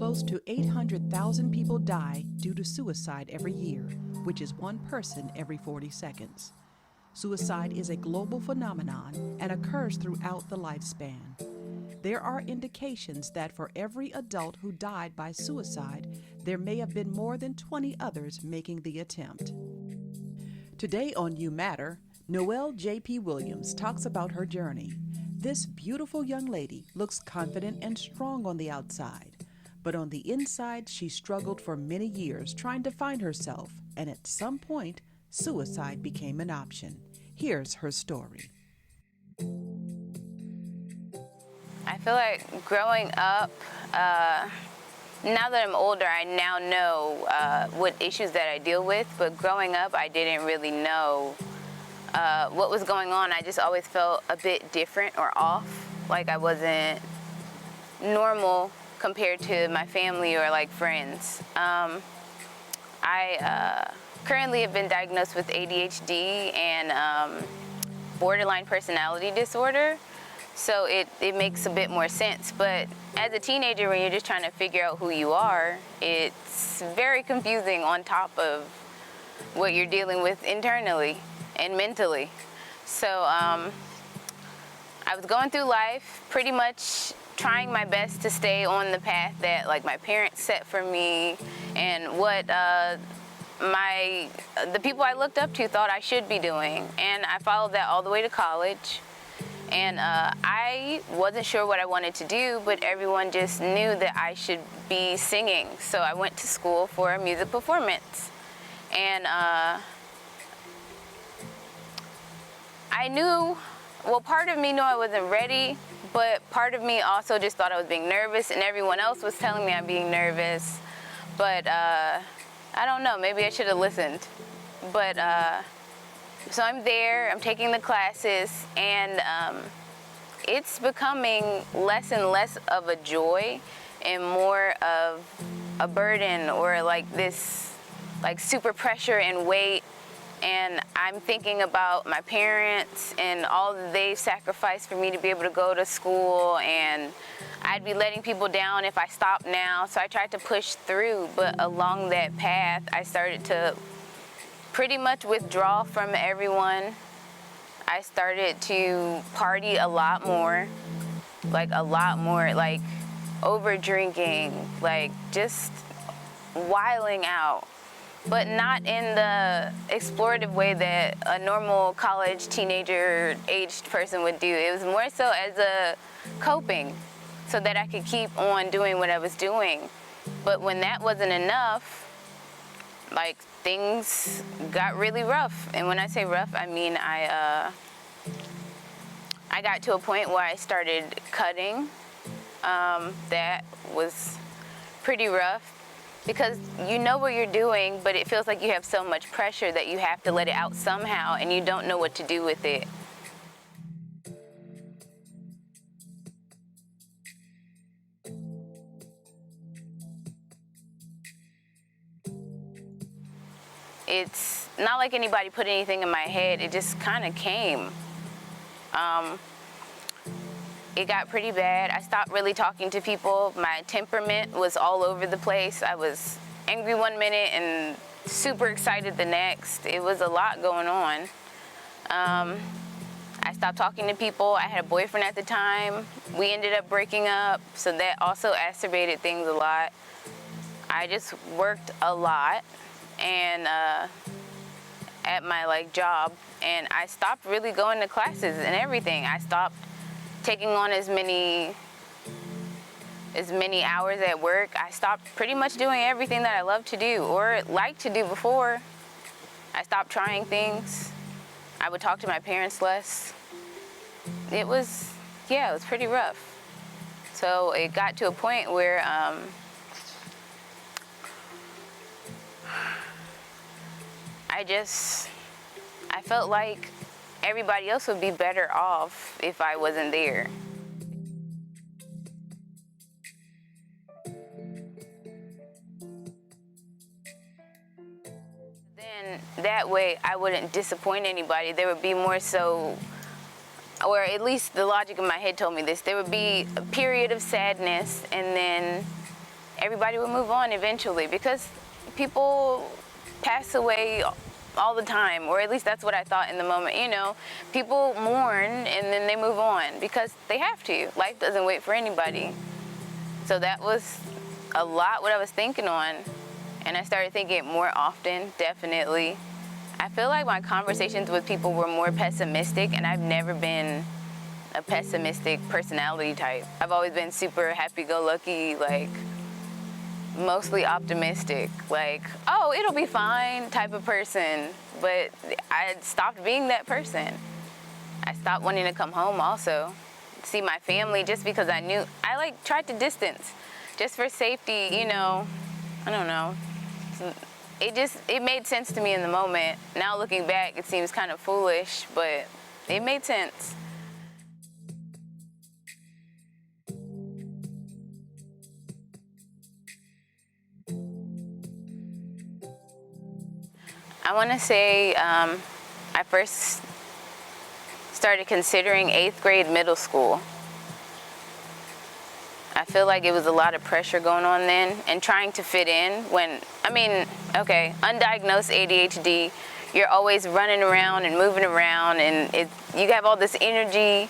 Close to 800,000 people die due to suicide every year, which is one person every 40 seconds. Suicide is a global phenomenon and occurs throughout the lifespan. There are indications that for every adult who died by suicide, there may have been more than 20 others making the attempt. Today on You Matter, Noelle JP Williams talks about her journey. This beautiful young lady looks confident and strong on the outside, but on the inside, she struggled for many years trying to find herself, and at some point, suicide became an option. Here's her story. I feel like growing up, now that I'm older, I now know what issues that I deal with, but growing up, I didn't really know what was going on. I just always felt a bit different or off, like I wasn't normal compared to my family or like friends. I currently have been diagnosed with ADHD and borderline personality disorder. So it makes a bit more sense, but as a teenager, when you're just trying to figure out who you are, it's very confusing on top of what you're dealing with internally and mentally. So I was going through life pretty much trying my best to stay on the path that like my parents set for me and what the people I looked up to thought I should be doing. And I followed that all the way to college. And I wasn't sure what I wanted to do, but everyone just knew that I should be singing. So I went to school for a music performance. And I knew, well, part of me knew I wasn't ready, but part of me also just thought I was being nervous, and everyone else was telling me I'm being nervous. But I don't know, maybe I should have listened. But so I'm there, I'm taking the classes, and it's becoming less and less of a joy and more of a burden or like this like super pressure and weight. And I'm thinking about my parents and all that they've sacrificed for me to be able to go to school, and I'd be letting people down if I stopped now. So I tried to push through, but along that path, I started to pretty much withdraw from everyone. I started to party a lot more, like over drinking, like just wilding out, but not in the explorative way that a normal college teenager aged person would do. It was more so as a coping so that I could keep on doing what I was doing. But when that wasn't enough, like things got really rough. And when I say rough, I mean I got to a point where I started cutting. That was pretty rough because you know what you're doing, but it feels like you have so much pressure that you have to let it out somehow, and you don't know what to do with it. It's not like anybody put anything in my head. It just kind of came. It got pretty bad. I stopped really talking to people. My temperament was all over the place. I was angry one minute and super excited the next. It was a lot going on. I stopped talking to people. I had a boyfriend at the time. We ended up breaking up, so that also exacerbated things a lot. I just worked a lot and at my job, and I stopped really going to classes and everything. I stopped taking on as many hours at work. I stopped pretty much doing everything that I loved to do or liked to do before. I stopped trying things. I would talk to my parents less. It was pretty rough. So it got to a point where I felt like everybody else would be better off if I wasn't there. Then that way I wouldn't disappoint anybody. There would be more so, or at least the logic in my head told me this, there would be a period of sadness, and then everybody would move on eventually, because people pass away all the time, or at least that's what I thought in the moment. You know, people mourn and then they move on because they have to. Life doesn't wait for anybody. So that was a lot what I was thinking on, and I started thinking it more often, definitely. I feel like my conversations with people were more pessimistic, and I've never been a pessimistic personality type. I've always been super happy-go-lucky, like mostly optimistic, like, oh, it'll be fine type of person. But I stopped being that person. I stopped wanting to come home also, see my family, just because I knew, I like tried to distance just for safety, you know. I don't know. It made sense to me in the moment. Now looking back, it seems kind of foolish, but it made sense. I want to say I first started considering 8th grade middle school. I feel like it was a lot of pressure going on then, and trying to fit in when, I mean, okay, undiagnosed ADHD, you're always running around and moving around, and you have all this energy,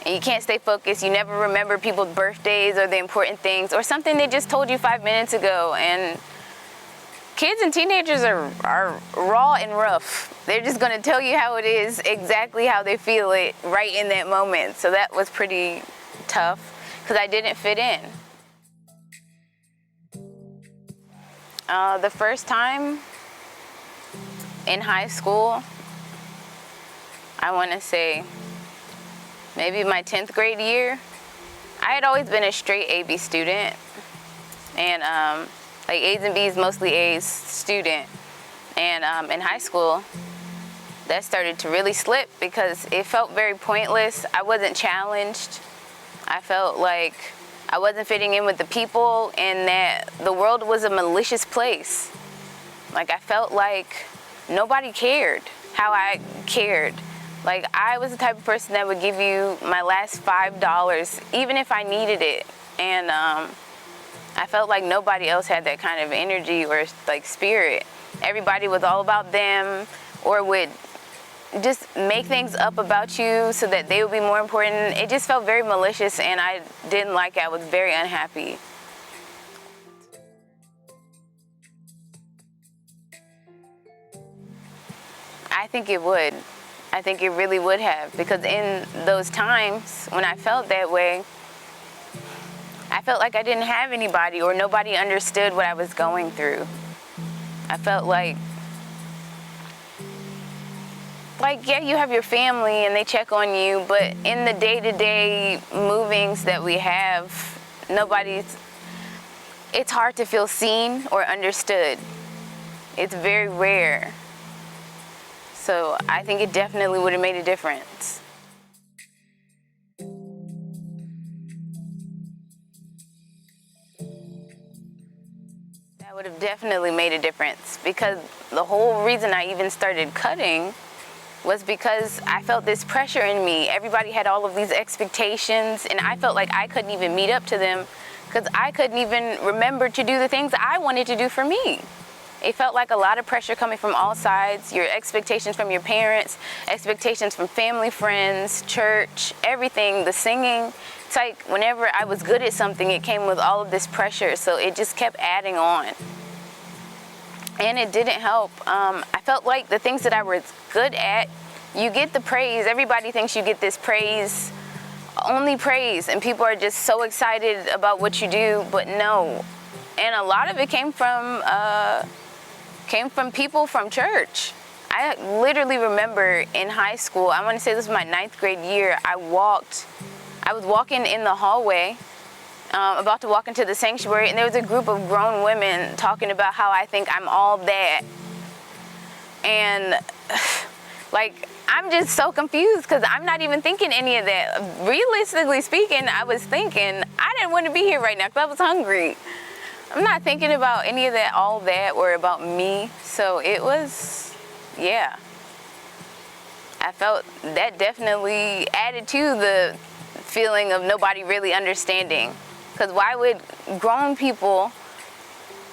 and you can't stay focused. You never remember people's birthdays or the important things, or something they just told you 5 minutes ago. And kids and teenagers are raw and rough. They're just gonna tell you how it is, exactly how they feel it right in that moment. So that was pretty tough, because I didn't fit in. The first time in high school, I want to say maybe my 10th grade year. I had always been a straight A-B student, and like A's and B's, mostly A's student. And in high school, that started to really slip because it felt very pointless. I wasn't challenged. I felt like I wasn't fitting in with the people, and that the world was a malicious place. Like, I felt like nobody cared how I cared. Like, I was the type of person that would give you my last $5, even if I needed it. And I felt like nobody else had that kind of energy or like spirit. Everybody was all about them, or would just make things up about you so that they would be more important. It just felt very malicious, and I didn't like it. I was very unhappy. I think it would. I think it really would have, because in those times when I felt that way, I felt like I didn't have anybody, or nobody understood what I was going through. I felt like, yeah, you have your family and they check on you, but in the day-to-day movings that we have, it's hard to feel seen or understood. It's very rare. So I think it definitely would have made a difference. That would have definitely made a difference, because the whole reason I even started cutting was because I felt this pressure in me. Everybody had all of these expectations, and I felt like I couldn't even meet up to them, because I couldn't even remember to do the things I wanted to do for me. It felt like a lot of pressure coming from all sides. Your expectations from your parents, expectations from family, friends, church, everything, the singing. It's like whenever I was good at something, it came with all of this pressure, so it just kept adding on. And it didn't help. I felt like the things that I was good at, you get the praise. Everybody thinks you get this praise, only praise, and people are just so excited about what you do, but no. And a lot of it came from people from church. I literally remember in high school, I want to say this was my 9th grade year, I was walking in the hallway, about to walk into the sanctuary, and there was a group of grown women talking about how I think I'm all that. And like, I'm just so confused, because I'm not even thinking any of that. Realistically speaking, I was thinking I didn't want to be here right now because I was hungry. I'm not thinking about any of that, all that, or about me. So it was, yeah. I felt that definitely added to the feeling of nobody really understanding. Because why would grown people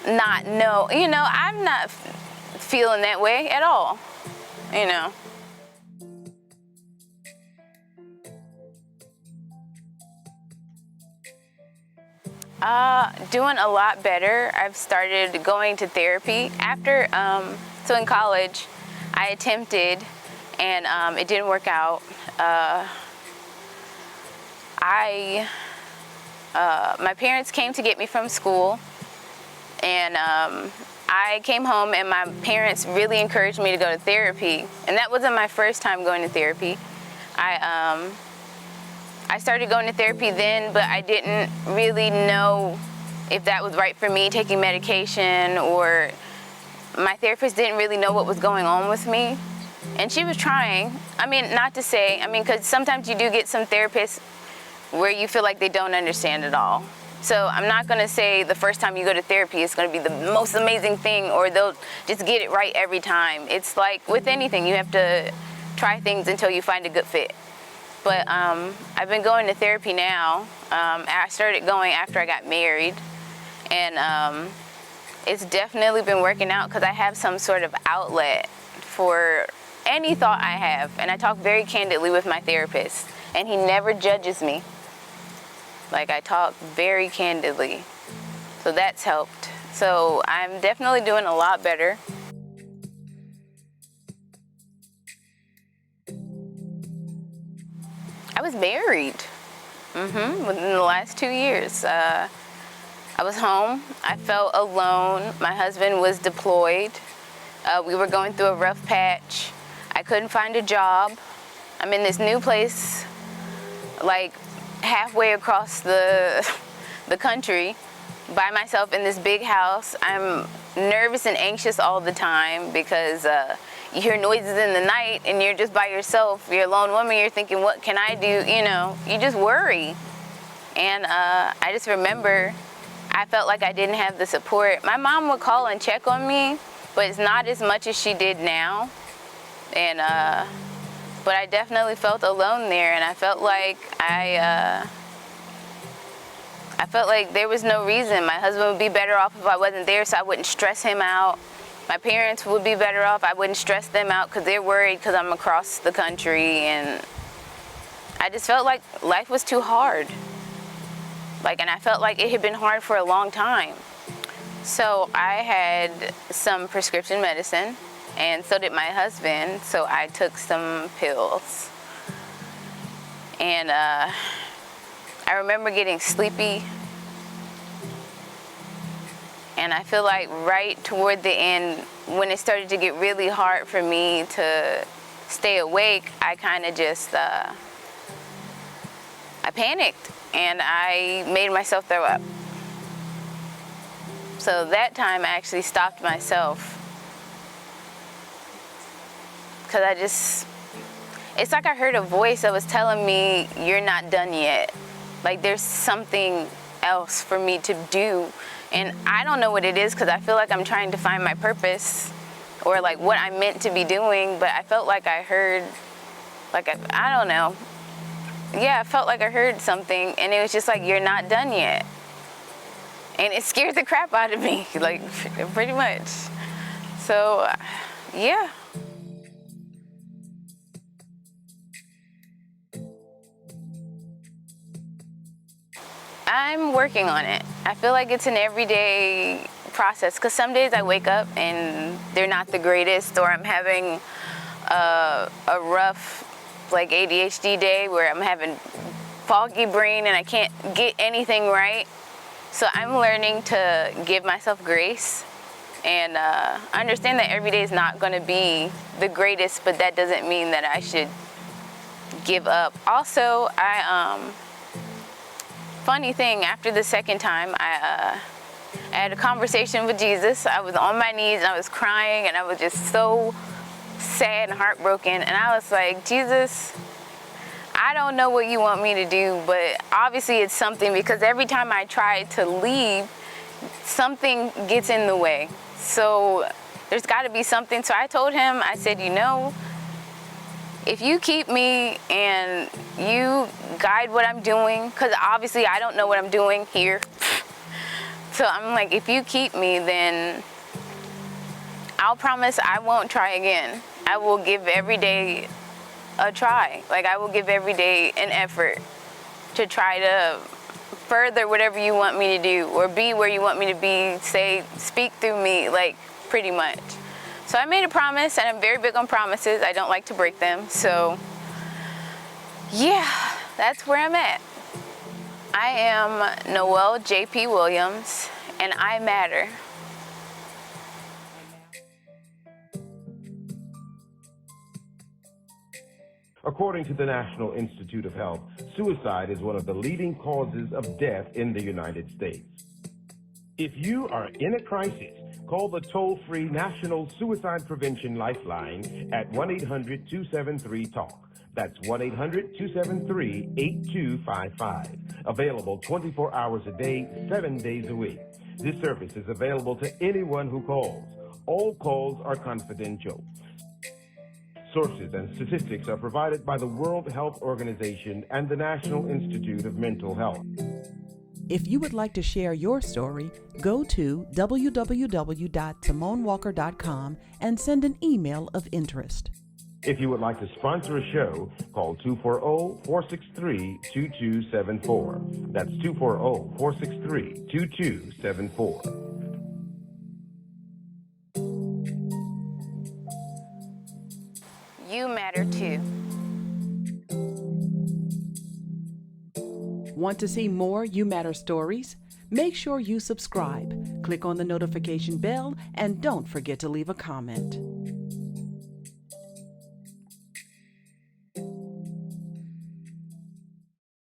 not know, I'm not feeling that way at all, Doing a lot better. I've started going to therapy after, so in college, I attempted and it didn't work out. My parents came to get me from school, and I came home and my parents really encouraged me to go to therapy. And that wasn't my first time going to therapy. I started going to therapy then, but I didn't really know if that was right for me, taking medication, or my therapist didn't really know what was going on with me. And she was trying. Because sometimes you do get some therapists where you feel like they don't understand at all. So I'm not gonna say the first time you go to therapy is gonna be the most amazing thing, or they'll just get it right every time. It's like with anything, you have to try things until you find a good fit. But I've been going to therapy now. I started going after I got married, and it's definitely been working out because I have some sort of outlet for any thought I have, and I talk very candidly with my therapist, and he never judges me. Like, I talk very candidly, so that's helped. So I'm definitely doing a lot better. I was married within the last 2 years. I was home. I felt alone. My husband was deployed. We were going through a rough patch. I couldn't find a job. I'm in this new place, like halfway across the country, by myself in this big house. I'm nervous and anxious all the time because you hear noises in the night and you're just by yourself. You're a lone woman. You're thinking, what can I do? You just worry. And I just remember I felt like I didn't have the support. My mom would call and check on me, but it's not as much as she did now. And but I definitely felt alone there, and I felt like I felt like there was no reason. My husband would be better off if I wasn't there, so I wouldn't stress him out. My parents would be better off. I wouldn't stress them out because they're worried because I'm across the country, and I just felt like life was too hard. And I felt like it had been hard for a long time. So I had some prescription medicine, and so did my husband, so I took some pills. And I remember getting sleepy, and I feel like right toward the end, when it started to get really hard for me to stay awake, I kind of just, I panicked, and I made myself throw up. So that time I actually stopped myself, because it's like I heard a voice that was telling me, you're not done yet. Like, there's something else for me to do. And I don't know what it is, because I feel like I'm trying to find my purpose, or like what I'm meant to be doing. But I felt like I heard, I don't know. Yeah, I felt like I heard something, and it was just like, you're not done yet. And it scared the crap out of me, like, pretty much. So, yeah. I'm working on it. I feel like it's an everyday process, because some days I wake up and they're not the greatest, or I'm having a rough, like, ADHD day where I'm having foggy brain and I can't get anything right. So I'm learning to give myself grace and understand that every day is not going to be the greatest, but that doesn't mean that I should give up. Also, funny thing, after the second time, I had a conversation with Jesus. I was on my knees and I was crying, and I was just so sad and heartbroken. And I was like, Jesus, I don't know what you want me to do, but obviously it's something, because every time I try to leave, something gets in the way. So there's got to be something. So I told him, I said, if you keep me and you guide what I'm doing, because obviously I don't know what I'm doing here. So I'm like, if you keep me, then I'll promise I won't try again. I will give every day a try. Like, I will give every day an effort to try to further whatever you want me to do, or be where you want me to be, speak through me, like, pretty much. So I made a promise, and I'm very big on promises. I don't like to break them. So yeah, that's where I'm at. I am Noelle JP Williams, and I matter. According to the National Institute of Health, suicide is one of the leading causes of death in the United States. If you are in a crisis, call the toll-free National Suicide Prevention Lifeline at 1-800-273-TALK. That's 1-800-273-8255. Available 24 hours a day, 7 days a week. This service is available to anyone who calls. All calls are confidential. Sources and statistics are provided by the World Health Organization and the National Institute of Mental Health. If you would like to share your story, go to www.simonewalker.com and send an email of interest. If you would like to sponsor a show, call 240-463-2274. That's 240-463-2274. You matter too. Want to see more You Matter stories? Make sure you subscribe, click on the notification bell, and don't forget to leave a comment.